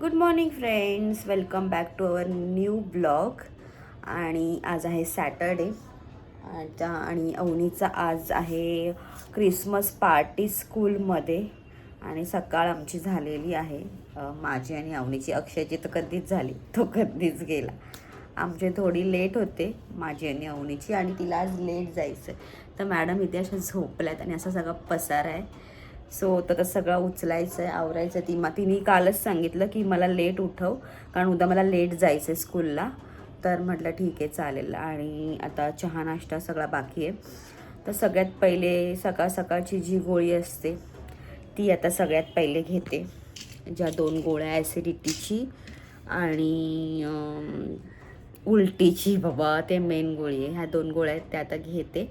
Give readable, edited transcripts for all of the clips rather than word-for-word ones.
Good morning friends, welcome back to our new blog. आणि आज आहे सॅटरडे आणि अवनीचा आज आहे क्रिसमस पार्टी स्कूलमध्ये. आणि सकाळ आमची झालेली आहे, माझी आणि अवनीची. अक्षयची तर कधीच झाली, तो कधीच गेला. आमचे थोडी लेट होते, माझी आणि अवनीची, आणि तिला आज लेट जायचं. तर मॅडम इथे अशा झोपल्यात आणि असा सगळा पसारा आहे. सो तर सगळं उचलायचं आहे, आवरायचं आहे. तिने कालच सांगितलं की मला लेट उठव, कारण उद्या मला लेट जायचं आहे स्कूलला. तर म्हटलं ठीक आहे चालेल. आणि आता चहा नाश्ता सगळा बाकी आहे. तर सगळ्यात पहिले सकाळ सकाळची जी गोळी असते ती आता सगळ्यात पहिले घेते. ज्या 2 गोळ्या ॲसिडिटीची आणि उलटीची, बाबा ते मेन गोळी आहे. ह्या 2 गोळ्या आहेत त्या आता घेते.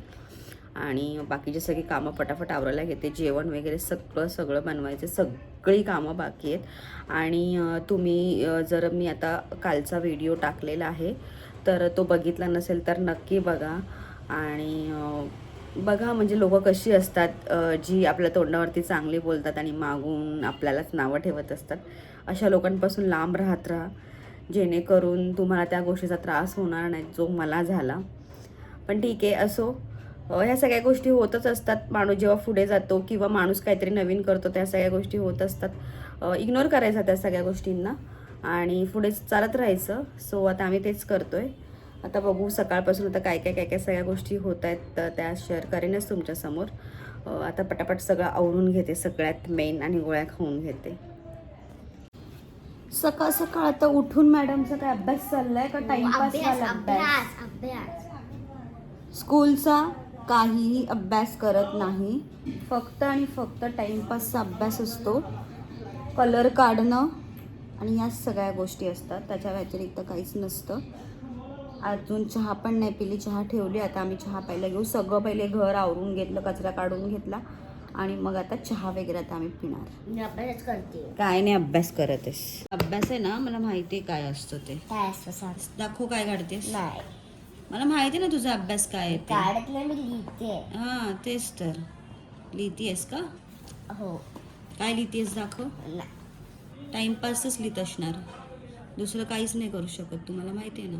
आणि बाकीचे सगळी कामं पटापट आवरायला घेते. जेवण वगैरे सगळं बनवायचं, सगळी कामं बाकी आहेत. आणि तुम्ही जर मी आता कालचा व्हिडिओ टाकलेला आहे तर तो बघितला नसेल तर नक्की बघा. आणि बघा म्हणजे लोक कशी असतात, जी आपल्या तोंडावरती चांगली बोलतात आणि मागून आपल्यालाच नावं ठेवत असतात. अशा लोकांपासून लांब राहत राहा, जेणेकरून तुम्हाला त्या गोष्टीचा त्रास होणार नाही जो मला झाला. पण ठीक आहे, असो. ह्या सगळ्या गोष्टी होतच असतात. माणूस जेव्हा पुढे जातो किंवा माणूस काहीतरी नवीन करतो, त्या सगळ्या गोष्टी होत असतात. इग्नोर करायचा त्या सगळ्या गोष्टींना आणि पुढे चालत राहायचं. सो आता आम्ही तेच करतोय. आता बघू सकाळपासून आता काय काय काय काय सगळ्या गोष्टी होत आहेत, तर त्या शेअर करेनच तुमच्यासमोर. आता पटापट सगळं आवरून घेते, सगळ्यात मेन, आणि गोळ्या खाऊन घेते. सकाळ सकाळ आता उठून मॅडमचा काय अभ्यास चाललाय का टाइमपास? स्कूलचा काहीही अभ्यास करत नाही, फक्त आणि फक्त टाइमपासचा अभ्यास असतो. कलर काढणं आणि ह्या सगळ्या गोष्टी असतात, त्याच्या व्यतिरिक्त काहीच नसतं. अजून चहा पण नाही पिली, चहा ठेवली. आता आम्ही चहा प्यायला घेऊ. सगळं पहिले घर आवरून घेतलं, कचरा काढून घेतला, आणि मग आता चहा वगैरे आता आम्ही पिणार. अभ्यास करते. काय नाही अभ्यास करत आहेस? अभ्यास आहे ना, मला माहिती आहे काय असतं ते. काय असतं सांग? दाखव काय काढतेस. नाही मला माहिती आहे ना तुझा अभ्यास काय आहे ते. काढत नाही, मी लिहिते. हां तेच तर. लिहितेस का? हो. काय लिहितेस दाखव. नाही. टाइमपासच लिहित असणार, दुसरं काहीच नाही करू शकत, तुम्हाला माहिती आहे ना.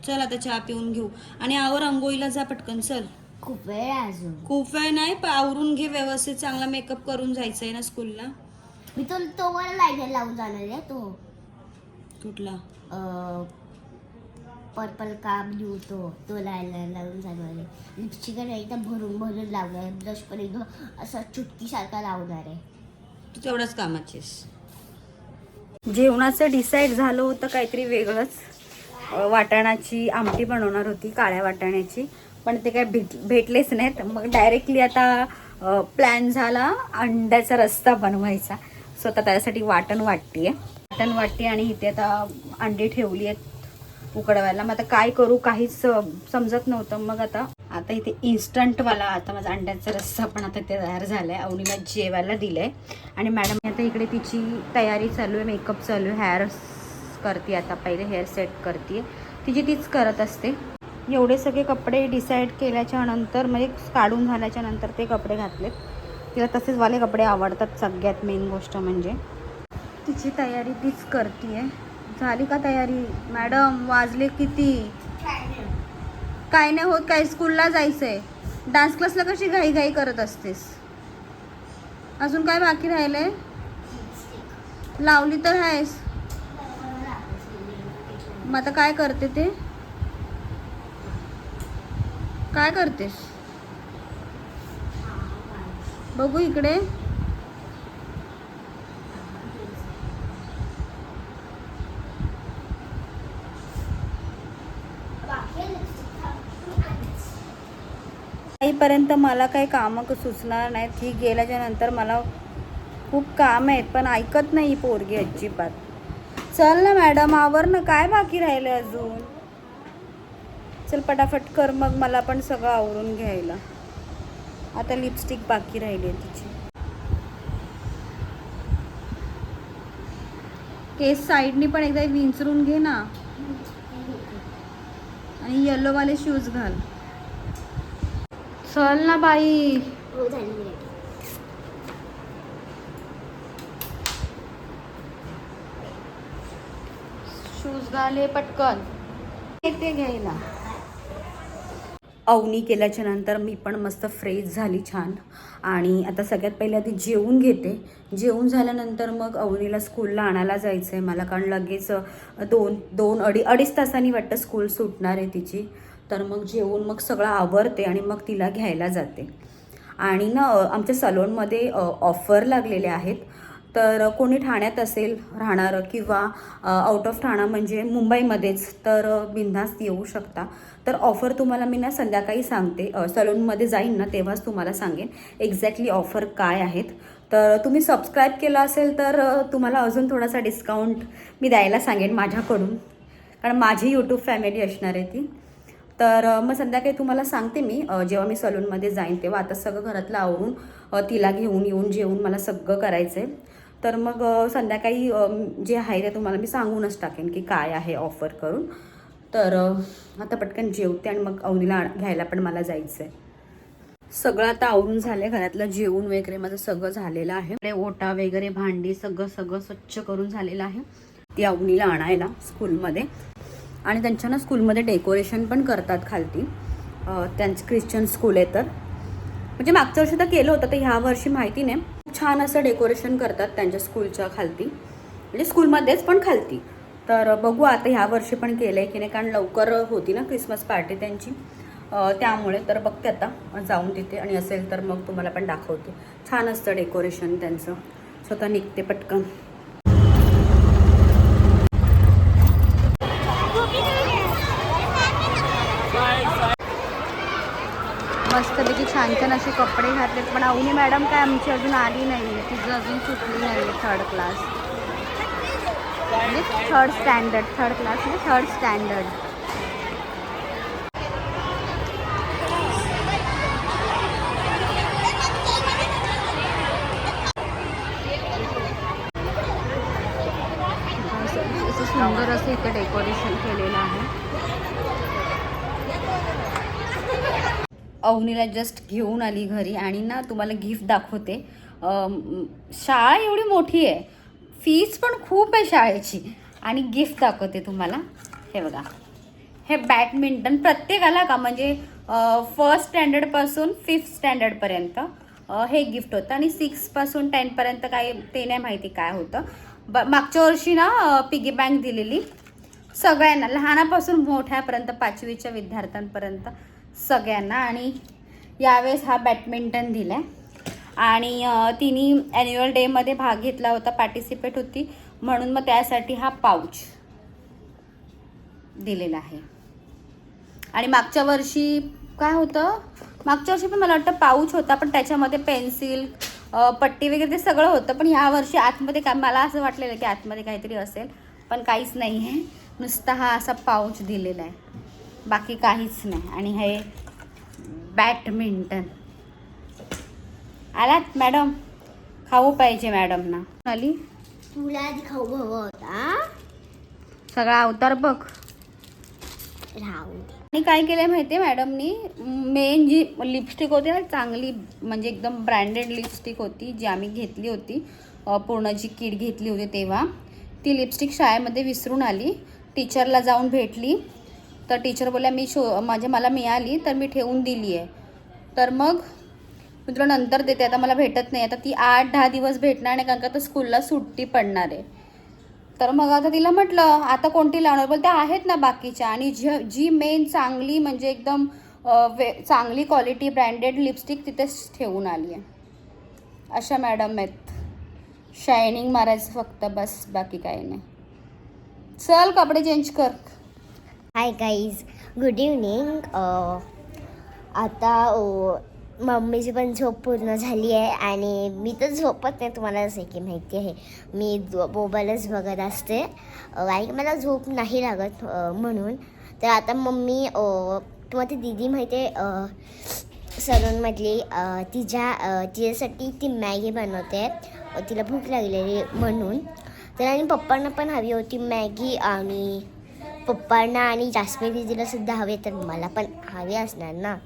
चल आता चहा पिऊन घेऊ आणि आवर अंघोळीला जा पटकन. चल. खूप वेळ आहे अजून. खूप वेळ नाही, पण आवरून घे व्यवस्थित, चांगला मेकअप करून जायचं आहे ना स्कूलला. मी तो मला लायनर लावून जाणार आहे. कुठला? पर्पल का ब्ल्यू, तो लायनर लावून जाणार आहे. लिपस्टिक एकदम भरून भरून लावणार आहे. ब्रश पण एकदम असा चुटकीसारखा लावणार आहे. तू तेवढाच कामाचीस. जेवणाचं डिसाईड झालं होतं काहीतरी वेगळंच. वाटाण्याची आमटी बनवणार होती, काळ्या वाटाण्याची, पण ते काय भेटलेच नाहीत. मग डायरेक्टली आता प्लॅन झाला अंड्याचा रस्सा बनवायचा. सो आता त्यासाठी वाटण वाटते आणि इथे आता अंडी ठेवली आहेत उकडवायला. मग आता काय करू काहीच समजत नव्हतं. मग आता इथे इन्स्टंटवाला आता माझा अंड्याचा रस्सा पण आता ते तयार झाला आहे. अवनीला जेवायला दिलं आहे. आणि मॅडम आता इकडे तिची तयारी चालू आहे, मेकअप चालू आहे. हेअर करते आता, पहिले हेअर सेट करते, तिची तीच करत असते. एवढे सगळे कपडे डिसाईड केल्याच्या नंतर, म्हणजे काढून झाल्याच्या नंतर ते कपडे घातलेत. तिला तसेच वाले कपडे आवडतात. सगळ्यात मेन गोष्ट म्हणजे तिची तयारी तीच करते आहे. झाली का तयारी? मॅडम वाजले किती? काय नाही होत, काय स्कूलला जायचं आहे. डान्स क्लासला कशी घाई करत असतेस? अजून काय बाकी राहिलंय? लावली तर आहेस. मग आता काय करते ते? काय करतेस? बघू इकडे. काहीपर्यंत मला काही कामं सुचणार नाहीत. ही गेल्याच्या नंतर मला खूप काम आहेत, पण ऐकत नाही पोरगी अजिबात. चल ना मॅडम, आवर ना, काय बाकी राहिलं अजून? चल पटापट कर, मग मला पण सगळं आवरून घ्यायला. आता लिपस्टिक बाकी राहिली आहे तिची. केस साईडनी पण एकदा विंचरून घे ना, आणि येलोवाले शूज घाल. चल ना बाई. हो झाली. शूज घाले पटकन, येते घ्यायला. अवनी केल्याच्या नंतर मी पण मस्त फ्रेश झाली छान. आणि आता सगळ्यात पहिले आधी जेवून घेते. जेवून झाल्यानंतर मग अवनीला स्कूलला आणायला जायचं आहे मला, कारण लगेच अडीच तासांनी वाटतं स्कूल सुटणार आहे तिची. तर मग जेवून मग सगळं आवरते आणि मग तिला घ्यायला जाते. आणि ना आमच्या सलोनमध्ये ऑफर लागलेले आहेत. तर कोणी ठाण्यात असेल राहणारं किंवा आउट ऑफ ठाणा म्हणजे मुंबईमध्येच, तर बिनधास्त येऊ शकता. तर ऑफर तुम्हाला मी ना संध्याकाळी सांगते, सलूनमध्ये जाईन ना तेव्हाच तुम्हाला सांगेन एक्झॅक्टली ऑफर काय आहेत. तर तुम्ही सबस्क्राईब केलं असेल तर तुम्हाला अजून थोडासा डिस्काउंट मी द्यायला सांगेन माझ्याकडून, कारण माझी यूट्यूब फॅमिली असणार आहे ती. तर मग संध्याकाळी तुम्हाला सांगते मी जेव्हा मी सलूनमध्ये जाईन तेव्हा. आता सगळं घरातलं आवरून तिला घेऊन येऊन जेवून मला सगळं करायचं आहे. तर मग संध्याकाळी जे आहे ते तुम्हाला मी सांगूनच टाकेन की काय आहे ऑफर करून. तर आता पटकन जेवते आणि मग अवनीला घ्यायला पण मला जायचं आहे. सगळं आता आवरून झालं आहे, घरातलं जेवून वगैरे माझं सगळं झालेलं आहे. ओटा वगैरे भांडी सगळं स्वच्छ करून झालेलं आहे. ती अवनीला आणायला स्कूलमध्ये. आणि त्यांच्या ना स्कूलमध्ये डेकोरेशन पण करतात खालती. त्यांचं ख्रिश्चन स्कूल आहे तर म्हणजे मागच्या वर्षी तर केलं होतं, तर ह्या वर्षी माहिती नाही. छान असं डेकोरेशन करतात त्यांच्या स्कूलच्या खालती, म्हणजे स्कूलमध्येच पण खालती. तर बघू आता ह्या वर्षी पण केलं आहे की नाही, कारण लवकर होती ना क्रिसमस पार्टी त्यांची, त्यामुळे. तर बघते आता जाऊन तिथे, आणि असेल तर मग तुम्हाला पण दाखवते. छान असतं डेकोरेशन त्यांचं. स्वतः निघते पटकन. मस्तपैकी छान छान असे कपडे घातलेत. पण अवनी मॅडम काय आमची अजून आली नाही आहे, तिचं अजून सुटली नाही आहे थर्ड क्लास, म्हणजे थर्ड क्लास म्हणजे थर्ड स्टँडर्ड. असं सुंदर असं इथे डेकोरेशन केलेलं आहे. अवनीला जस्ट घेऊन आली घरी आणि ना तुम्हाला गिफ्ट दाखवते. शाळा एवढी मोठी आहे, फीस पण खूप आहे शाळेची, आणि गिफ्ट दाखवते तुम्हाला. हे बघा, हे बॅडमिंटन प्रत्येकाला का म्हणजे फर्स्ट स्टँडर्डपासून 5th स्टँडर्डपर्यंत हे गिफ्ट होतं. आणि 6 पासून 10 पर्यंत काय ते नाही माहिती काय होतं. मागच्या वर्षी ना पिगी बँक दिलेली सगळ्यांना, लहानापासून मोठ्यापर्यंत 5वीच्या विद्यार्थ्यांपर्यंत सगळ्यांना. आणि यावेळेस हा बॅडमिंटन दिला आहे. आणि तिने ॲन्युअल डेमध्ये भाग घेतला होता, पार्टिसिपेट होती, म्हणून मग त्यासाठी हा पाऊच दिलेला आहे. आणि मागच्या वर्षी काय होतं, मागच्या वर्षी पण मला वाटतं पाऊच होता, पण त्याच्यामध्ये पेन्सिल पट्टी वगैरे ते सगळं होतं. पण ह्या वर्षी आतमध्ये काय, मला असं वाटलेलं की आतमध्ये काहीतरी असेल, पण काहीच नाही आहे. नुसता हा असा पाऊच दिलेला आहे, बाकी काहीच नाही. आणि हे बॅडमिंटन. आलात मॅडम, खाऊ पाहिजे मॅडमना. आली तुला आधी खाऊ हवं होता, सगळा अवतार बघ. राहू दे. आणि काय केलंय माहिती आहे मॅडमनी, मेन जी लिपस्टिक होती ना चांगली, म्हणजे एकदम ब्रँडेड लिपस्टिक होती जी आम्ही घेतली होती, पूर्ण जी किट घेतली होती तेव्हा, ती लिपस्टिक शाळेमध्ये विसरून आली. टीचरला जाऊन भेटली, तर टीचर बोलल्या मला मिळाली तर मी ठेवून दिली आहे. तर मग मी तुला नंतर देते, आता मला भेटत नाही. आता ती 8-10 दिवस भेटणार नाही, कारण का आता स्कूलला सुट्टी पडणार आहे. तर मग आता तिला म्हटलं आता कोणती लावणार, बोलते आहेत ना बाकीच्या. आणि जी मेन चांगली म्हणजे एकदम चांगली क्वालिटी ब्रँडेड लिपस्टिक तिथेच ठेवून आली आहे. अशा मॅडम आहेत, शायनिंग मारायचं फक्त बस, बाकी काही नाही. चल कपडे चेंज कर. Hi guys, good evening. आता मम्मीची पण झोप पूर्ण झाली आहे आणि मी तर झोपत नाही, तुम्हाला जसं की माहिती आहे. मी मोबाईलच बघत असते, कारण मला झोप नाही लागत म्हणून. तर आता मम्मी, तुम्हाला ती दीदी माहिती आहे सलूनमधली, तिच्यासाठी ती मॅगी बनवते, तिला भूक लागलेली म्हणून. तर आणि पप्पांना पण हवी होती मॅगी, आणि पप्पांना आणि जास्मिन दीदीला सुद्धा हवे, तर मला पण हवी असणार ना.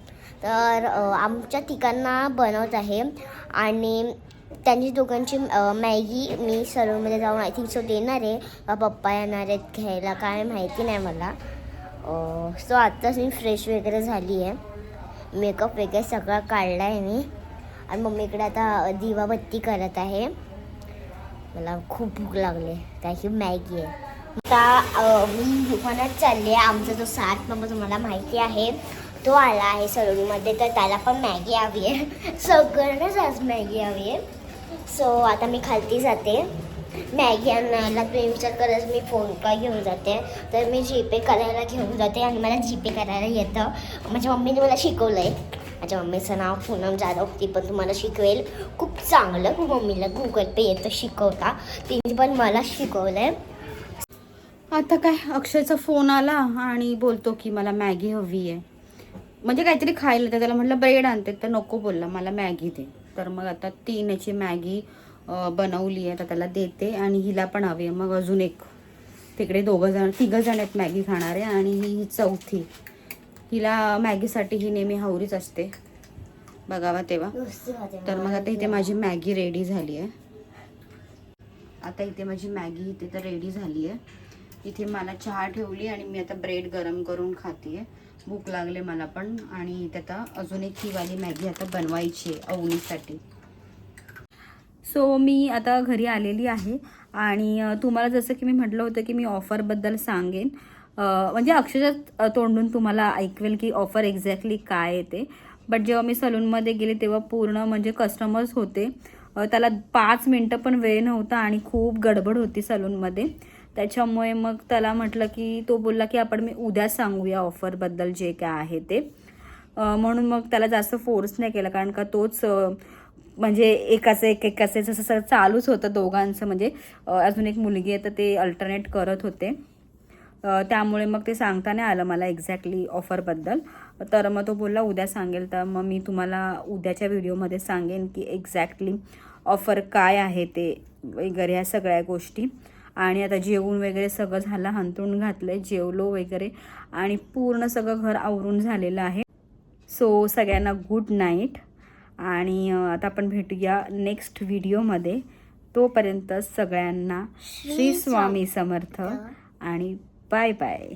तर आमच्या ठिकाणा बनवत आहे. आणि त्यांची दोघांची मॅगी मी सलूनमध्ये जाऊन आय थिंक सो देणार आहे. पप्पा येणार आहेत घ्यायला, काय माहिती नाही मला. सो आत्ताच मी फ्रेश वगैरे झाली आहे, मेकअप वगैरे सगळं काढला आहे मी. आणि मम्मीकडे आता दिवाबत्ती करत आहे. मला खूप भूक लागली त्याची मॅगी आहे. आता मी दुकानात चालली आहे. आमचा जो सात नंबर तुम्हाला माहिती आहे तो आला आहे सलूनमध्ये, तर त्याला पण मॅगी हवी आहे. सगळ्यांनाच आज मॅगी हवी आहे. सो आता मी खालती जाते मॅगी आणायला. तुम्ही विचार करायचं मी फोन का घेऊन जाते, तर मी जीपे करायला घेऊन जाते आणि मला जीपे करायला येतं. माझ्या मम्मीने मला शिकवलं आहे. माझ्या मम्मीचं नाव पूनम जाधव, ती पण तुम्हाला शिकवेल खूप चांगलं. मम्मीला गुगल पे येतं शिकवता, तिने पण मला शिकवलं आहे. आता काय अक्षयचा फोन आला आणि बोलतो की मला मॅगी हवी आहे, म्हणजे काहीतरी खायला. तर त्याला म्हटलं ब्रेड आणते, तर नको बोलला, मला मॅगी दे. तर मग आता 3 याची मॅगी बनवली आहे, तर त्याला देते. आणि हिला पण हवी आहे. मग अजून एक तिकडे 3 जण आहेत मॅगी खाणारे, आणि ही चौथी. हिला मॅगीसाठी ही नेहमी हावरीच असते बघावा तेव्हा. तर मग आता इथे माझी मॅगी रेडी झाली आहे. आता इथे माझी मॅगी इथे तर रेडी झाली आहे. इथे मला चहा ठेवली आणि मी आता ब्रेड गरम करून खाते. भूक लागले मला पण. आणि इथे आता अजून एक ही वाली मॅगी आता बनवायची आहे अवनीसाठी. सो मी आता घरी आलेली आहे आणि तुम्हाला जसं की मी म्हटलं होतं की मी ऑफरबद्दल सांगेन, म्हणजे अक्षरशः तोंडून तुम्हाला ऐकवेल की ऑफर एक्झॅक्टली काय येते. बट जेव्हा मी सलूनमध्ये गेले तेव्हा पूर्ण म्हणजे कस्टमर्स होते, त्याला 5 मिनटं पण वेळ नव्हता आणि खूप गडबड होती सलूनमध्ये. त्याच्यामुळे मग त्याला म्हटलं की, तो बोलला की आपण मी उद्या सांगूया ऑफरबद्दल जे काय आहे ते. म्हणून मग त्याला जास्त फोर्स नाही केला, कारण का तोच म्हणजे एकाचं जसं चालूच होतं दोघांचं. म्हणजे अजून एक मुलगी आहे तर ते अल्टरनेट करत होते. त्यामुळे मग ते सांगता नाही आलं मला एक्झॅक्टली ऑफरबद्दल. तर मग तो बोलला उद्या सांगेल. तर मग मी तुम्हाला उद्याच्या व्हिडिओमध्ये सांगेन की एक्झॅक्टली ऑफर काय आहे ते वगैरे ह्या सगळ्या गोष्टी. आणि आता जेवून वगैरे सगळं झालं, हंतरून घातलं, जेवलो वगैरे आणि पूर्ण सगळं घर आवरून झालेलं आहे. सो सगळ्यांना गुड नाईट. आणि आता आपण भेटूया नेक्स्ट व्हिडिओमध्ये. तोपर्यंत सगळ्यांना श्री स्वामी समर्थ आणि बाय बाय.